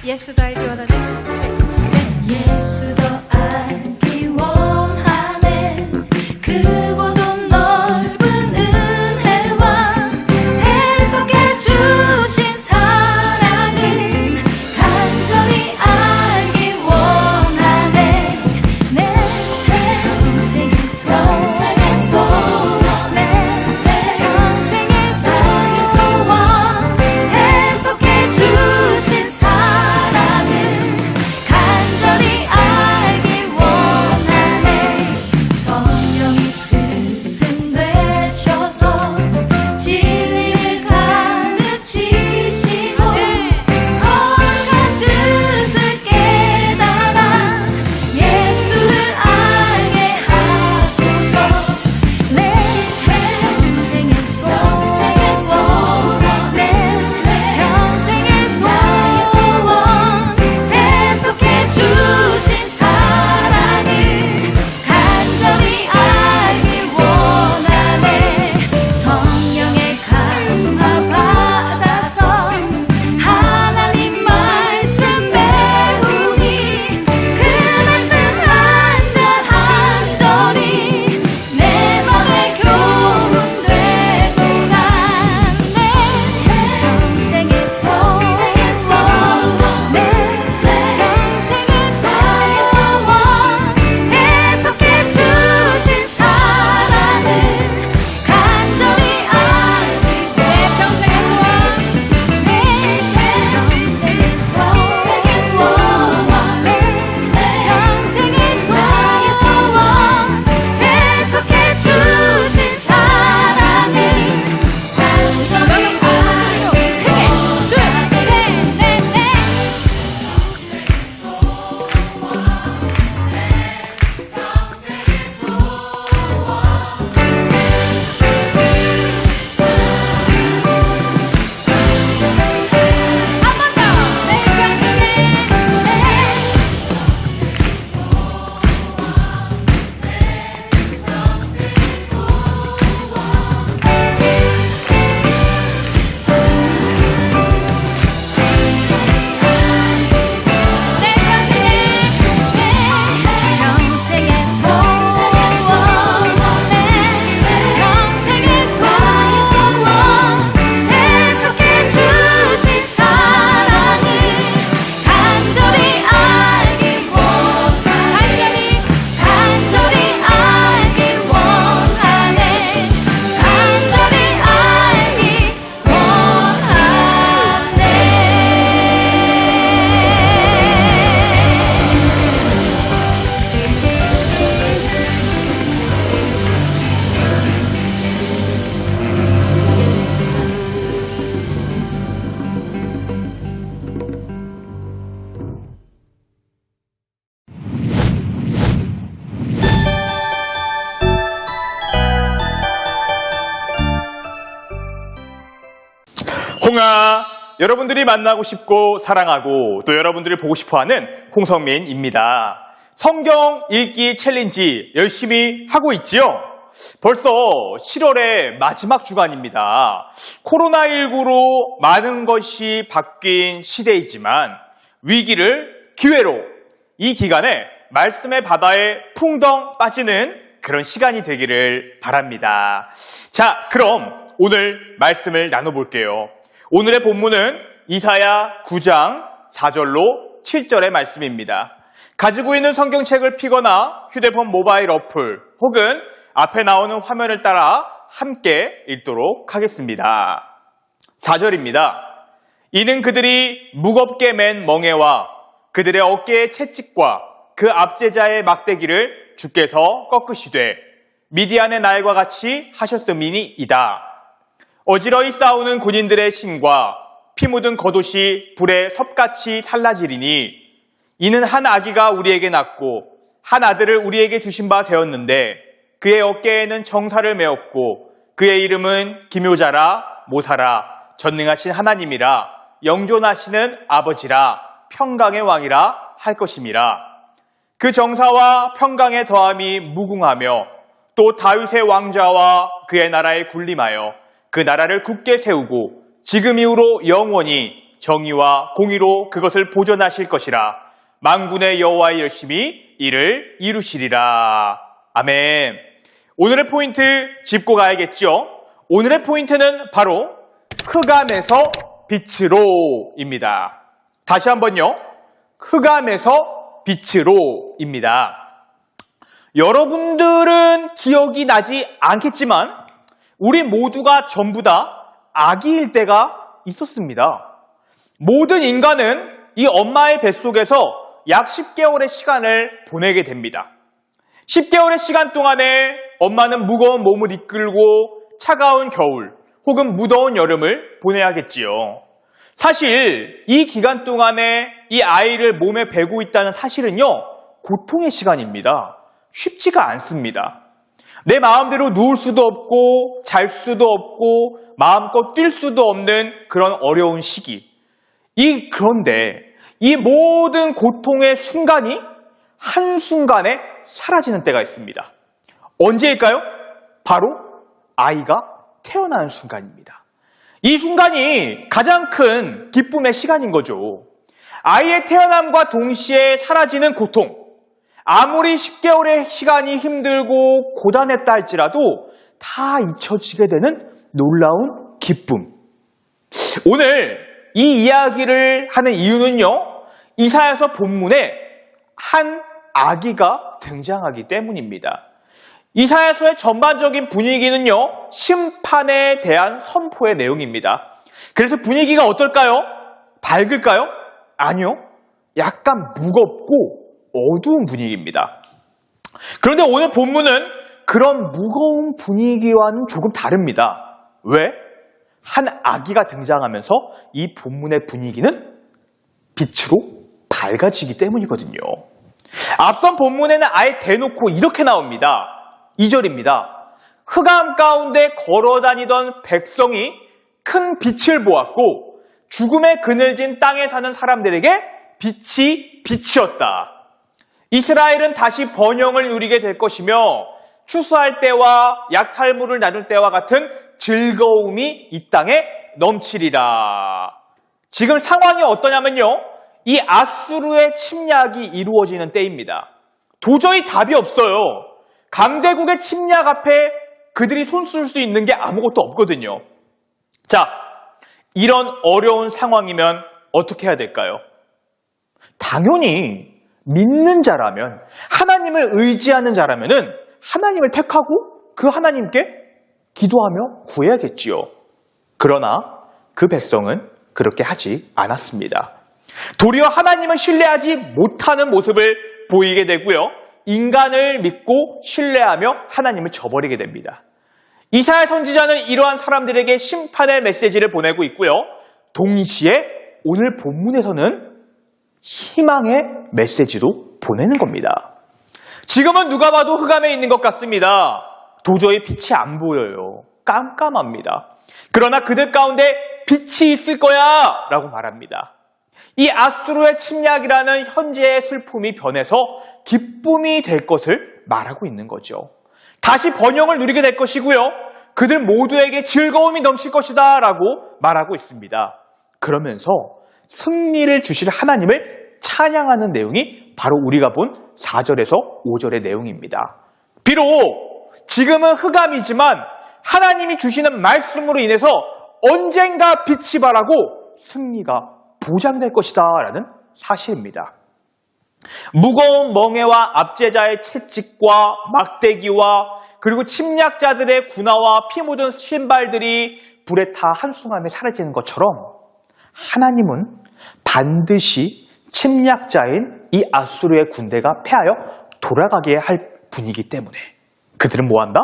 예수도 알기 원하네. 예수도 알기 원하네. 그보다 넓은 은혜와 계속해 주신 사랑을 간절히 알기 원하네. 내 평생의 소원, 내 평생의 소원, 계속해 주신 사랑을 간절히 알기 원하네. 성령이 스승되셔서 진리를 가르치시고 거룩한 뜻을 깨달아 예수를 알게 하소서. 내 평생의 소원, 내 평생의 소원, 계속해 주신 사랑을 간절히 알기 원하네. 성령의 감화 받아서 하나님 말씀 배우니 그 말씀 한 절 한 절이 내 맘에 교훈되구나. 내 평생의 소원, 내 평생의 소원, 계속해 주신 사랑을 간절히 알기. 내 평생의 소원, 내 평생의 소원, 내 평생의 소원, 계속해 주신 사랑을 간절히 알기. 크게 둘, 셋, 넷, 넷. 한 번 더. 내 평생의 계속해 주신 사랑을 간절히 알기 원하네. 간절히 알기 원하네. 간절히 알기 홍아, 여러분들이 만나고 싶고 사랑하고 또 여러분들이 보고 싶어하는 홍성민입니다. 성경 읽기 챌린지 열심히 하고 있지요? 벌써 7월의 마지막 주간입니다. 코로나19로 많은 것이 바뀐 시대이지만 위기를 기회로 이 기간에 말씀의 바다에 풍덩 빠지는 그런 시간이 되기를 바랍니다. 자, 그럼 오늘 말씀을 나눠볼게요. 오늘의 본문은 이사야 9장 4절로 7절의 말씀입니다. 가지고 있는 성경책을 펴거나 휴대폰 모바일 어플 혹은 앞에 나오는 화면을 따라 함께 읽도록 하겠습니다. 4절입니다. 이는 그들이 무겁게 맨 멍에와 그들의 어깨의 채찍과 그 압제자의 막대기를 주께서 꺾으시되 미디안의 날과 같이 하셨음이니이다. 어지러이 싸우는 군인들의 신과 피 묻은 겉옷이 불에 섭같이 살라지리니 이는 한 아기가 우리에게 낳고 한 아들을 우리에게 주신 바 되었는데 그의 어깨에는 정사를 메었고 그의 이름은 기묘자라 모사라 전능하신 하나님이라 영존하시는 아버지라 평강의 왕이라 할 것임이라. 그 정사와 평강의 더함이 무궁하며 또 다윗의 왕좌와 그의 나라에 군림하여 그 나라를 굳게 세우고 지금 이후로 영원히 정의와 공의로 그것을 보존하실 것이라. 만군의 여호와의 열심히 이를 이루시리라. 아멘. 오늘의 포인트 짚고 가야겠죠? 오늘의 포인트는 바로 흑암에서 빛으로입니다. 다시 한번요. 흑암에서 빛으로입니다. 여러분들은 기억이 나지 않겠지만 우리 모두가 전부 다 아기일 때가 있었습니다. 모든 인간은 이 엄마의 뱃속에서 약 10개월의 시간을 보내게 됩니다. 10개월의 시간 동안에 엄마는 무거운 몸을 이끌고 차가운 겨울 혹은 무더운 여름을 보내야겠지요. 사실 이 기간 동안에 이 아이를 몸에 베고 있다는 사실은요, 고통의 시간입니다. 쉽지가 않습니다. 내 마음대로 누울 수도 없고 잘 수도 없고 마음껏 뛸 수도 없는 그런 어려운 시기. 그런데 이 모든 고통의 순간이 한순간에 사라지는 때가 있습니다. 언제일까요? 바로 아이가 태어나는 순간입니다. 이 순간이 가장 큰 기쁨의 시간인 거죠. 아이의 태어남과 동시에 사라지는 고통. 아무리 10개월의 시간이 힘들고 고단했다 할지라도 다 잊혀지게 되는 놀라운 기쁨. 오늘 이 이야기를 하는 이유는요, 이사야서 본문에 한 아기가 등장하기 때문입니다. 이사야서의 전반적인 분위기는요, 심판에 대한 선포의 내용입니다. 그래서 분위기가 어떨까요? 밝을까요? 아니요. 약간 무겁고 어두운 분위기입니다. 그런데 오늘 본문은 그런 무거운 분위기와는 조금 다릅니다. 왜? 한 아기가 등장하면서 이 본문의 분위기는 빛으로 밝아지기 때문이거든요. 앞선 본문에는 아예 대놓고 이렇게 나옵니다. 2절입니다. 흑암 가운데 걸어다니던 백성이 큰 빛을 보았고 죽음의 그늘진 땅에 사는 사람들에게 빛이 빛이었다. 이스라엘은 다시 번영을 누리게 될 것이며 추수할 때와 약탈물을 나눌 때와 같은 즐거움이 이 땅에 넘치리라. 지금 상황이 어떠냐면요, 이 아수르의 침략이 이루어지는 때입니다. 도저히 답이 없어요. 강대국의 침략 앞에 그들이 손쓸 수 있는 게 아무것도 없거든요. 자, 이런 어려운 상황이면 어떻게 해야 될까요? 당연히 믿는 자라면, 하나님을 의지하는 자라면은 하나님을 택하고 그 하나님께 기도하며 구해야겠지요. 그러나 그 백성은 그렇게 하지 않았습니다. 도리어 하나님을 신뢰하지 못하는 모습을 보이게 되고요. 인간을 믿고 신뢰하며 하나님을 저버리게 됩니다. 이사야 선지자는 이러한 사람들에게 심판의 메시지를 보내고 있고요. 동시에 오늘 본문에서는 희망의 메시지도 보내는 겁니다. 지금은 누가 봐도 흑암에 있는 것 같습니다. 도저히 빛이 안 보여요. 깜깜합니다. 그러나 그들 가운데 빛이 있을 거야 라고 말합니다. 이 아수르의 침략이라는 현재의 슬픔이 변해서 기쁨이 될 것을 말하고 있는 거죠. 다시 번영을 누리게 될 것이고요. 그들 모두에게 즐거움이 넘칠 것이다 라고 말하고 있습니다. 그러면서 승리를 주실 하나님을 찬양하는 내용이 바로 우리가 본 4절에서 5절의 내용입니다. 비록 지금은 흑암이지만 하나님이 주시는 말씀으로 인해서 언젠가 빛이 발하고 승리가 보장될 것이다 라는 사실입니다. 무거운 멍에와 압제자의 채찍과 막대기와 그리고 침략자들의 군화와 피 묻은 신발들이 불에 타 한순간에 사라지는 것처럼 하나님은 반드시 침략자인 이 아수르의 군대가 패하여 돌아가게 할 분이기 때문에 그들은 뭐한다?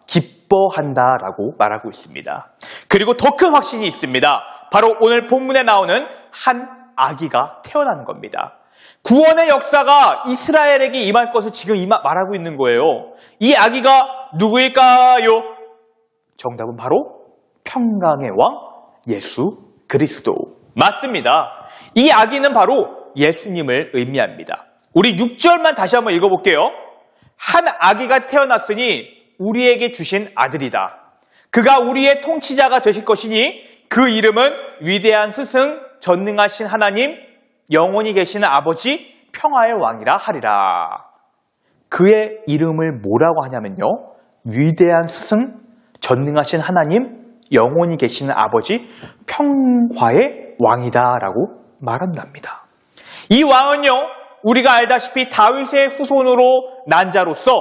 기뻐한다라고 말하고 있습니다. 그리고 더 큰 확신이 있습니다. 바로 오늘 본문에 나오는 한 아기가 태어나는 겁니다. 구원의 역사가 이스라엘에게 임할 것을 지금 말하고 있는 거예요. 이 아기가 누구일까요? 정답은 바로 평강의 왕 예수 그리스도. 맞습니다. 이 아기는 바로 예수님을 의미합니다. 우리 6절만 다시 한번 읽어볼게요. 한 아기가 태어났으니 우리에게 주신 아들이다. 그가 우리의 통치자가 되실 것이니 그 이름은 위대한 스승, 전능하신 하나님, 영원히 계시는 아버지, 평화의 왕이라 하리라. 그의 이름을 뭐라고 하냐면요. 위대한 스승, 전능하신 하나님, 영원히 계시는 아버지, 평화의 왕이다라고 말한답니다. 이 왕은요, 우리가 알다시피 다윗의 후손으로 난 자로서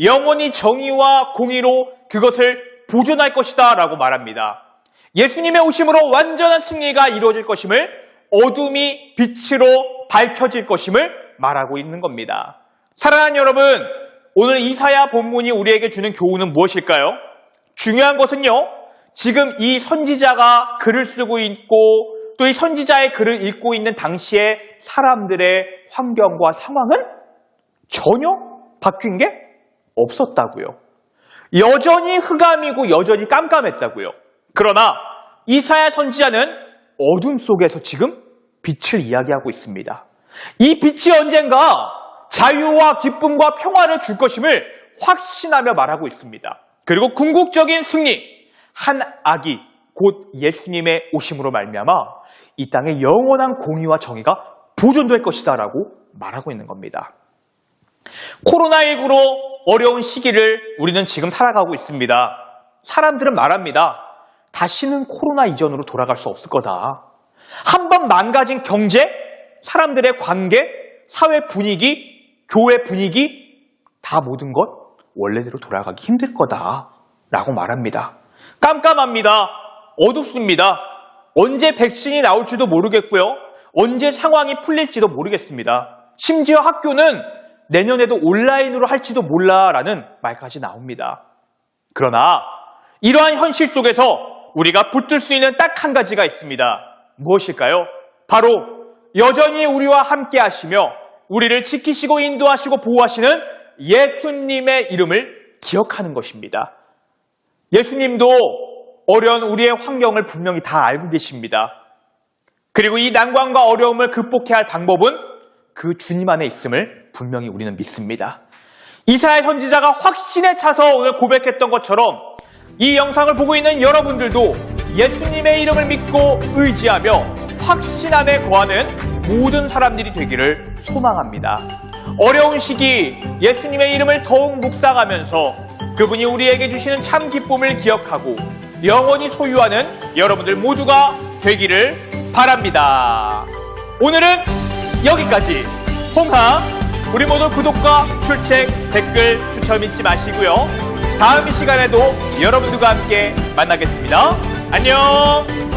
영원히 정의와 공의로 그것을 보존할 것이다 라고 말합니다. 예수님의 오심으로 완전한 승리가 이루어질 것임을, 어둠이 빛으로 밝혀질 것임을 말하고 있는 겁니다. 사랑하는 여러분, 오늘 이사야 본문이 우리에게 주는 교훈은 무엇일까요? 중요한 것은요, 지금 이 선지자가 글을 쓰고 있고 또 이 선지자의 글을 읽고 있는 당시의 사람들의 환경과 상황은 전혀 바뀐 게 없었다고요. 여전히 흑암이고 여전히 깜깜했다고요. 그러나 이사야 선지자는 어둠 속에서 지금 빛을 이야기하고 있습니다. 이 빛이 언젠가 자유와 기쁨과 평화를 줄 것임을 확신하며 말하고 있습니다. 그리고 궁극적인 승리, 한 아기, 곧 예수님의 오심으로 말미암아 이 땅에 영원한 공의와 정의가 보존될 것이다 라고 말하고 있는 겁니다. 코로나19로 어려운 시기를 우리는 지금 살아가고 있습니다. 사람들은 말합니다. 다시는 코로나 이전으로 돌아갈 수 없을 거다. 한번 망가진 경제, 사람들의 관계, 사회 분위기, 교회 분위기, 다 모든 것 원래대로 돌아가기 힘들 거다 라고 말합니다. 깜깜합니다. 어둡습니다. 언제 백신이 나올지도 모르겠고요. 언제 상황이 풀릴지도 모르겠습니다. 심지어 학교는 내년에도 온라인으로 할지도 몰라라는 말까지 나옵니다. 그러나 이러한 현실 속에서 우리가 붙들 수 있는 딱 한 가지가 있습니다. 무엇일까요? 바로 여전히 우리와 함께 하시며 우리를 지키시고 인도하시고 보호하시는 예수님의 이름을 기억하는 것입니다. 예수님도 어려운 우리의 환경을 분명히 다 알고 계십니다. 그리고 이 난관과 어려움을 극복해야 할 방법은 그 주님 안에 있음을 분명히 우리는 믿습니다. 이사야 선지자가 확신에 차서 오늘 고백했던 것처럼 이 영상을 보고 있는 여러분들도 예수님의 이름을 믿고 의지하며 확신 안에 거하는 모든 사람들이 되기를 소망합니다. 어려운 시기 예수님의 이름을 더욱 묵상하면서 그분이 우리에게 주시는 참 기쁨을 기억하고 영원히 소유하는 여러분들 모두가 되기를 바랍니다. 오늘은 여기까지. 홍하, 우리 모두 구독과 출첵, 댓글, 추천 잊지 마시고요. 다음 이 시간에도 여러분들과 함께 만나겠습니다. 안녕!